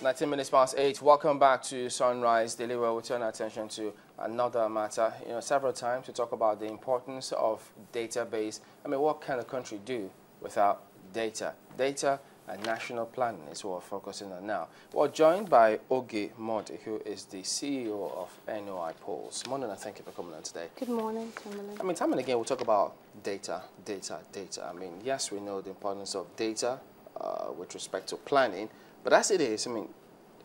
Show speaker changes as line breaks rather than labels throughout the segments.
19 minutes past 8. Welcome back to Sunrise Daily, where we turn our attention to another matter. Several times we talk about the importance of database. I mean, what can a country do without data? Data and national planning is what we're focusing on now. We're joined by Oge Modi, who is the CEO of NOIPolls. Morning, and thank you for coming on today.
Good morning, Timberland.
I mean, time and again, we talk about data. I mean, yes, we know the importance of data with respect to planning, but as it is, I mean,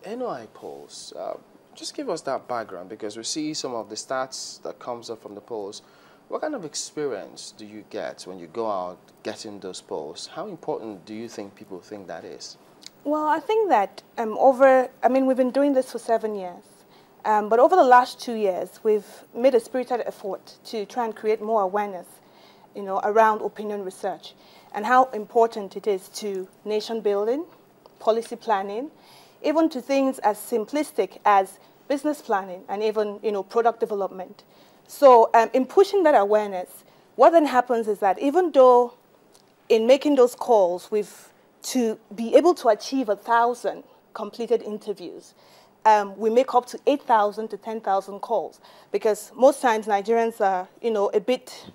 NOIPolls, just give us that background, because we see some of the stats that comes up from the polls. What kind of experience do you get when you go out getting those polls? How important do you think people think that is?
Well, I think that we've been doing this for 7 years. But over the last 2 years, we've made a spirited effort to try and create more awareness, around opinion research and how important it is to nation building, policy planning, even to things as simplistic as business planning and even, product development. So in pushing that awareness, what then happens is that even though in making those calls, to be able to achieve 1,000 completed interviews, we make up to 8,000 to 10,000 calls, because most times Nigerians are, a bit,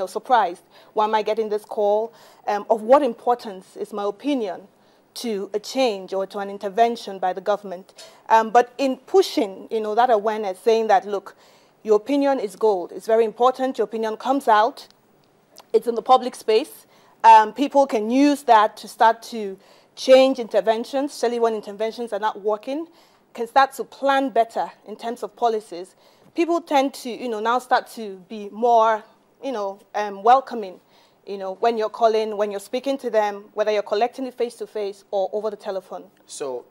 surprised. Why am I getting this call? Of what importance is my opinion to a change or to an intervention by the government? But in pushing, that awareness, saying that, look, your opinion is gold. It's very important. Your opinion comes out. It's in the public space. People can use that to start to change interventions, especially when interventions are not working, can start to plan better in terms of policies. People tend to, now start to be more, welcoming, when you're calling, when you're speaking to them, whether you're collecting it face-to-face or over the telephone. So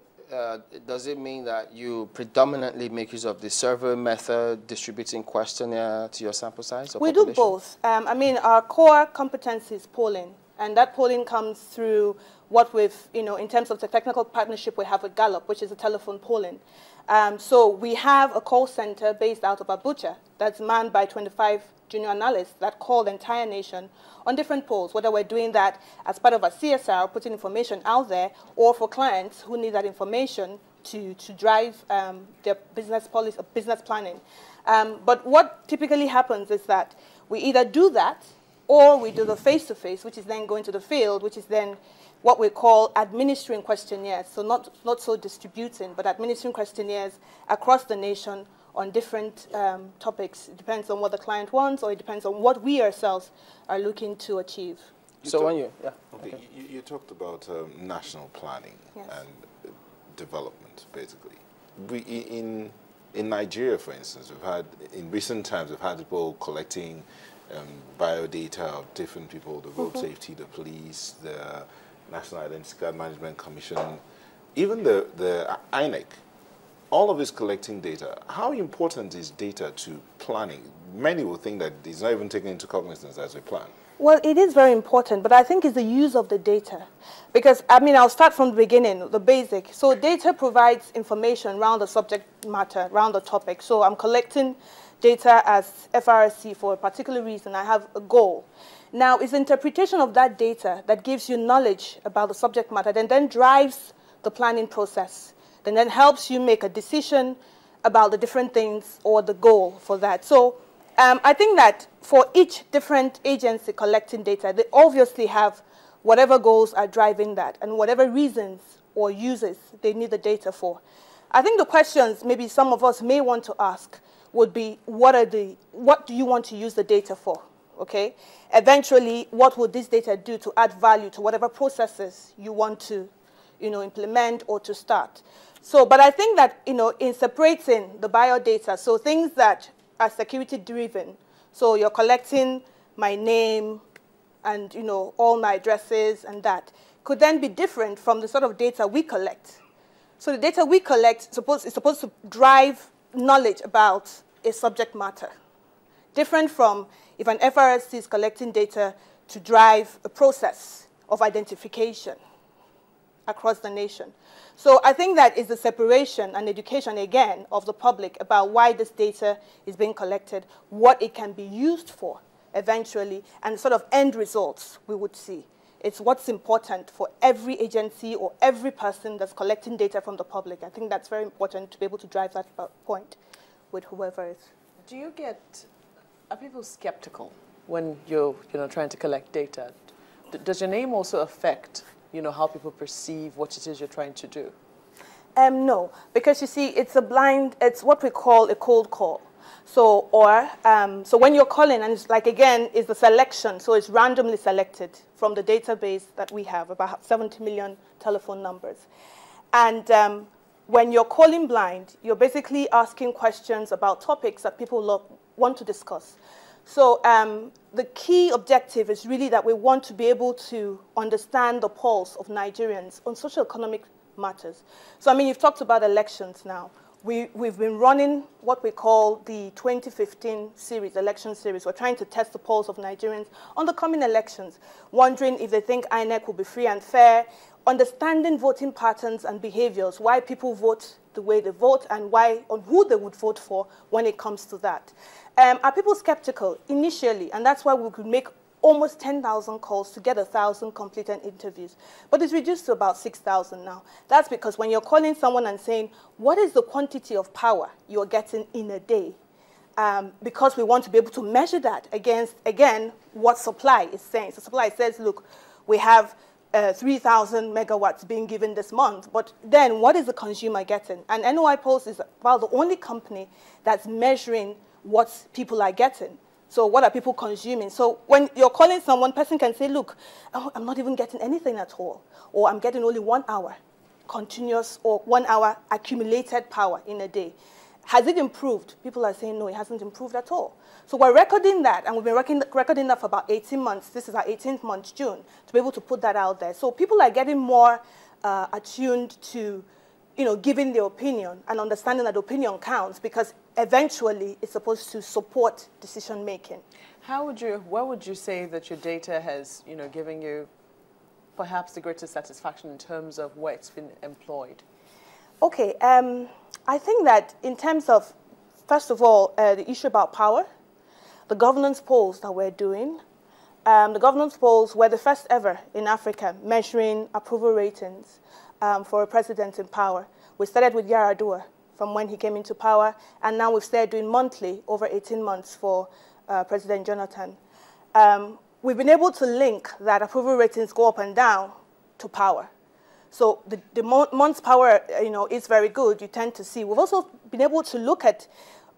does it mean that you predominantly make use of the survey method, distributing questionnaire to your sample size? Or
we population? Do both. Our core competence is polling, and that polling comes through what we've, in terms of the technical partnership we have with Gallup, which is a telephone polling. So we have a call center based out of Abuja that's manned by 25 junior analysts that call the entire nation on different polls, whether we're doing that as part of a CSR, putting information out there, or for clients who need that information to drive their business policy, business planning. But what typically happens is that we either do that, or we do the face-to-face, which is then going to the field, which is then what we call administering questionnaires. So not so distributing, but administering questionnaires across the nation on different topics. It depends on what the client wants, or it depends on what we ourselves are looking to achieve.
You talked about national planning, yes, and development, basically. In Nigeria, for instance, in recent times, we've had people collecting biodata of different people, the road safety, the police, the National Identity Card Management Commission, even the INEC. All of this collecting data. How important is data to planning? Many will think that it's not even taken into cognizance as we plan.
Well, it is very important, but I think it's the use of the data. Because, I'll start from the beginning, the basic. So data provides information around the subject matter, around the topic. So I'm collecting data as FRSC for a particular reason. I have a goal. Now, it's interpretation of that data that gives you knowledge about the subject matter, and then drives the planning process, and then helps you make a decision about the different things or the goal for that. So I think that for each different agency collecting data, they obviously have whatever goals are driving that and whatever reasons or uses they need the data for. I think the questions maybe some of us may want to ask would be, what do you want to use the data for? Okay? Eventually, what would this data do to add value to whatever processes you want to implement or to start? So, but I think that, in separating the biodata, so things that are security-driven, so you're collecting my name and, all my addresses and that, could then be different from the sort of data we collect. So the data we collect is supposed to drive knowledge about a subject matter, different from if an FRSC is collecting data to drive a process of identification across the nation. So I think that is the separation and education, again, of the public about why this data is being collected, what it can be used for eventually, and sort of end results we would see. It's what's important for every agency or every person that's collecting data from the public. I think that's very important to be able to drive that point with whoever is.
Are people skeptical when you're trying to collect data? Does your name also affect how people perceive what it is you're trying to do?
No, because you see, it's what we call a cold call. So, so when you're calling, and it's like, again, it's the selection, so it's randomly selected from the database that we have, about 70 million telephone numbers. And when you're calling blind, you're basically asking questions about topics that people want to discuss. So the key objective is really that we want to be able to understand the pulse of Nigerians on socio-economic matters. So, I mean, you've talked about elections now. We've been running what we call the 2015 series, election series. We're trying to test the pulse of Nigerians on the coming elections, wondering if they think INEC will be free and fair, understanding voting patterns and behaviors, why people vote the way they vote, and on who they would vote for when it comes to that. Are people skeptical initially? And that's why we could make almost 10,000 calls to get 1,000 completed interviews. But it's reduced to about 6,000 now. That's because when you're calling someone and saying, what is the quantity of power you're getting in a day? Because we want to be able to measure that against, again, what supply is saying. So supply says, look, we have 3,000 megawatts being given this month, but then what is the consumer getting? And NOIPolls is about the only company that's measuring what people are getting. So what are people consuming? So when you're calling someone, person can say, look, I'm not even getting anything at all, or I'm getting only 1 hour continuous or 1 hour accumulated power in a day. Has it improved? People are saying, no, it hasn't improved at all. So we're recording that, and we've been recording that for about 18 months. This is our 18th month, June, to be able to put that out there. So people are getting more attuned to giving their opinion and understanding that opinion counts, because eventually it's supposed to support decision making.
Where would you say that your data has, given you perhaps the greatest satisfaction in terms of where it's been employed?
Okay, I think that in terms of, first of all, the issue about power, the governance polls that we're doing, the governance polls were the first ever in Africa measuring approval ratings for a president in power. We started with Yar'Adua from when he came into power, and now we've started doing monthly over 18 months for President Jonathan. We've been able to link that approval ratings go up and down to power. So the month's power, is very good. You tend to see. We've also been able to look at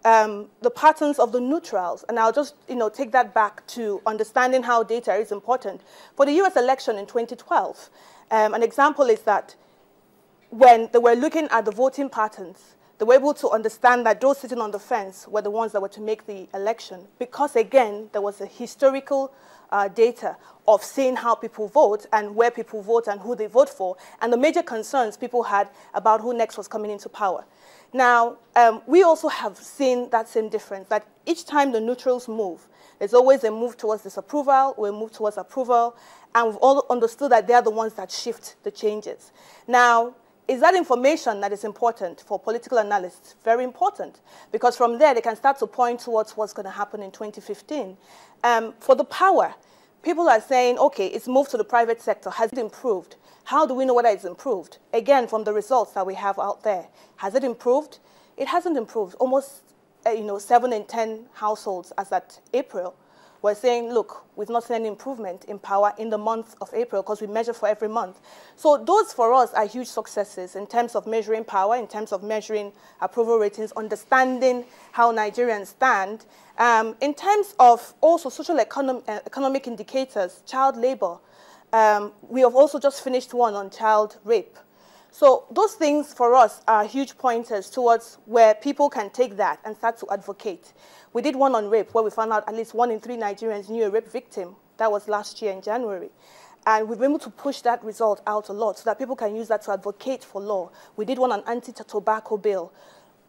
the patterns of the neutrals, and I'll just take that back to understanding how data is important. For the U.S. election in 2012, an example is that when they were looking at the voting patterns, they were able to understand that those sitting on the fence were the ones that were to make the election, because, again, there was a historical data of seeing how people vote and where people vote and who they vote for, and the major concerns people had about who next was coming into power. Now, we also have seen that same difference, that each time the neutrals move, there's always a move towards disapproval or a move towards approval, and we've all understood that they're the ones that shift the changes. Now, is that information that is important for political analysts? Very important, because from there they can start to point towards what's going to happen in 2015. For the power, people are saying, okay, it's moved to the private sector. Has it improved? How do we know whether it's improved? Again, from the results that we have out there, has it improved? It hasn't improved. Almost 7 in 10 households as at April were saying, look, we've not seen any improvement in power in the month of April, because we measure for every month. So those for us are huge successes in terms of measuring power, in terms of measuring approval ratings, understanding how Nigerians stand. In terms of also social economic indicators, child labor, we have also just finished one on child rape. So those things for us are huge pointers towards where people can take that and start to advocate. We did one on rape where we found out at least 1 in 3 Nigerians knew a rape victim. That was last year in January. And we've been able to push that result out a lot so that people can use that to advocate for law. We did one on anti-tobacco bill.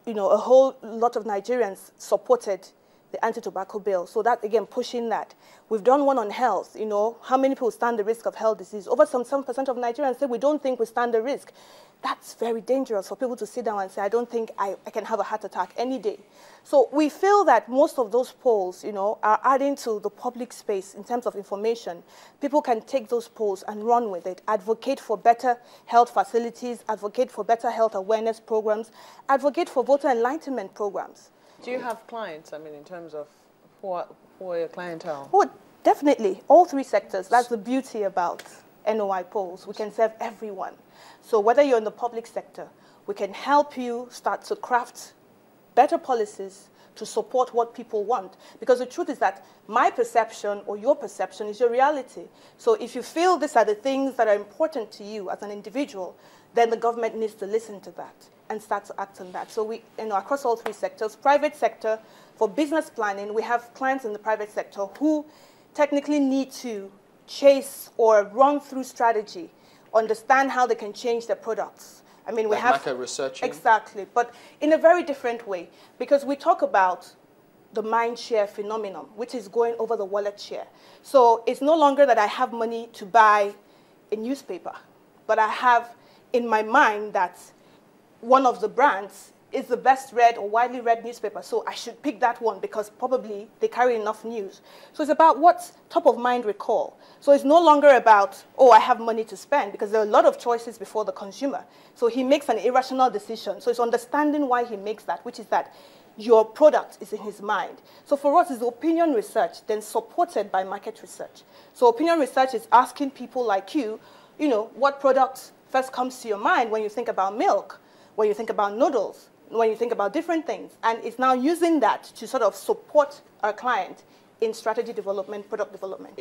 A whole lot of Nigerians supported the anti-tobacco bill. So that, again, pushing that. We've done one on health, you know, how many people stand the risk of health disease? Over some percent of Nigerians say we don't think we stand the risk. That's very dangerous for people to sit down and say, I don't think I can have a heart attack any day. So we feel that most of those polls, you know, are adding to the public space in terms of information. People can take those polls and run with it, advocate for better health facilities, advocate for better health awareness programs, advocate for voter enlightenment programs.
Do you have clients, I mean, in terms of who are your clientele?
Oh, definitely. All three sectors. That's the beauty about NOI polls. We can serve everyone. So whether you're in the public sector, we can help you start to craft better policies to support what people want. Because the truth is that my perception or your perception is your reality. So if you feel these are the things that are important to you as an individual, then the government needs to listen to that and start to act on that. So we, you know, across all three sectors, private sector, for business planning, we have clients in the private sector who technically need to chase or run through strategy, understand how they can change their products. I mean, we have
market researching.
Exactly, but in a very different way, because we talk about the mind share phenomenon, which is going over the wallet share. So it's no longer that I have money to buy a newspaper, but I have in my mind that one of the brands is the best read or widely read newspaper, so I should pick that one because probably they carry enough news. So it's about what's top of mind recall. So it's no longer about, oh, I have money to spend, because there are a lot of choices before the consumer. So he makes an irrational decision. So it's understanding why he makes that, which is that your product is in his mind. So for us, it's opinion research, then supported by market research. So opinion research is asking people like you know, what product first comes to your mind when you think about milk, when you think about noodles, when you think about different things. And it's now using that to sort of support our client in strategy development, product development.